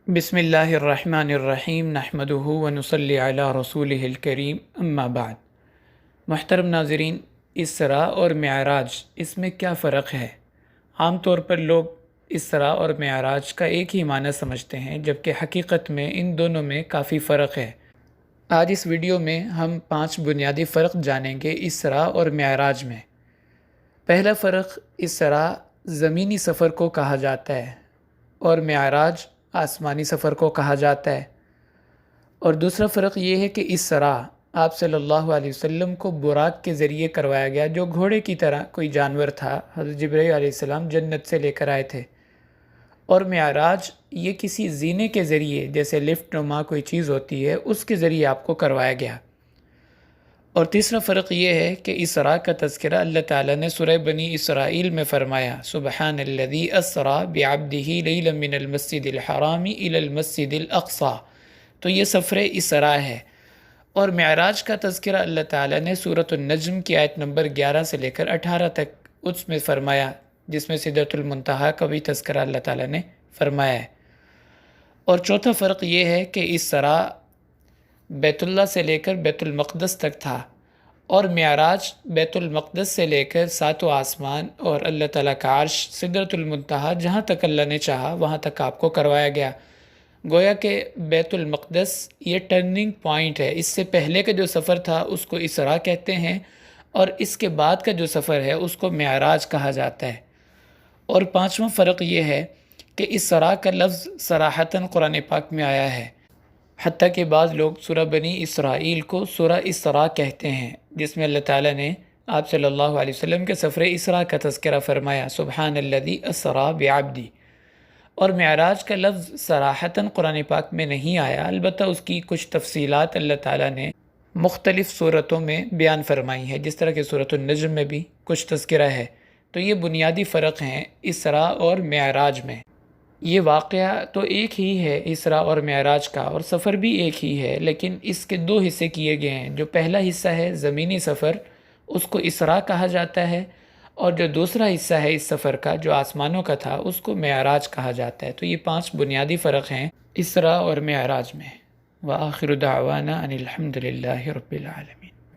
بسم اللہ الرحمن الرحیم نحمدہ ونصلی علی رسولہ الکریم اما بعد۔ محترم ناظرین، اسراء اور معراج، اس میں کیا فرق ہے؟ عام طور پر لوگ اسراء اور معراج کا ایک ہی معنی سمجھتے ہیں، جبکہ حقیقت میں ان دونوں میں کافی فرق ہے۔ آج اس ویڈیو میں ہم 5 بنیادی فرق جانیں گے اسراء اور معراج میں۔ پہلا فرق، اسراء زمینی سفر کو کہا جاتا ہے اور معراج آسمانی سفر کو کہا جاتا ہے۔ اور دوسرا فرق یہ ہے کہ اسراء آپ صلی اللہ علیہ وسلم کو براق کے ذریعے کروایا گیا، جو گھوڑے کی طرح کوئی جانور تھا، حضرت جبرائیل علیہ السلام جنت سے لے کر آئے تھے۔ اور معراج یہ کسی زینے کے ذریعے، جیسے لفٹ نما کوئی چیز ہوتی ہے، اس کے ذریعے آپ کو کروایا گیا۔ اور تیسرا فرق یہ ہے کہ اسراء کا تذکرہ اللہ تعالیٰ نے سورہ بنی اسرائیل میں فرمایا، سبحان الذی اسریٰ بعبدہ لیلا من المسجد الحرام الی المسجد الاقصی، تو یہ سفر اسراء ہے۔ اور معراج کا تذکرہ اللہ تعالیٰ نے سورۃ النجم کی آیت نمبر 11 سے لے کر 18 تک اس میں فرمایا، جس میں سدرۃ المنتہا کا بھی تذکرہ اللہ تعالیٰ نے فرمایا ہے۔ اور چوتھا فرق یہ ہے کہ اسراء بیت اللہ سے لے کر بیت المقدس تک تھا، اور معراج بیت المقدس سے لے کر 7 آسمان اور اللہ تعالیٰ کا عرش سدرۃ المنتہا، جہاں تک اللہ نے چاہا وہاں تک آپ کو کروایا گیا۔ گویا کہ بیت المقدس یہ ٹرننگ پوائنٹ ہے۔ اس سے پہلے کا جو سفر تھا اس کو اسراء کہتے ہیں، اور اس کے بعد کا جو سفر ہے اس کو معراج کہا جاتا ہے۔ اور پانچواں فرق یہ ہے کہ اسراء کا لفظ صراحتاً قرآن پاک میں آیا ہے، حتیٰ کہ بعض لوگ سورہ بنی اسرائیل کو سورہ اسراء کہتے ہیں، جس میں اللہ تعالیٰ نے آپ صلی اللہ علیہ وسلم کے سفر اسراء کا تذکرہ فرمایا، سبحان الذی اسریٰ بعبدہ۔ اور معراج کا لفظ صراحتاً قرآن پاک میں نہیں آیا، البتہ اس کی کچھ تفصیلات اللہ تعالیٰ نے مختلف صورتوں میں بیان فرمائی ہے، جس طرح کہ سورۃ النجم میں بھی کچھ تذکرہ ہے۔ تو یہ بنیادی فرق ہیں اسراء اور معراج میں۔ یہ واقعہ تو ایک ہی ہے اسراء اور معراج کا، اور سفر بھی ایک ہی ہے، لیکن اس کے 2 حصے کیے گئے ہیں۔ جو پہلا حصہ ہے زمینی سفر، اس کو اسراء کہا جاتا ہے، اور جو دوسرا حصہ ہے اس سفر کا جو آسمانوں کا تھا، اس کو معراج کہا جاتا ہے۔ تو یہ 5 بنیادی فرق ہیں اسراء اور معراج میں۔ وآخر دعوانا ان الحمد للہ رب العالمین۔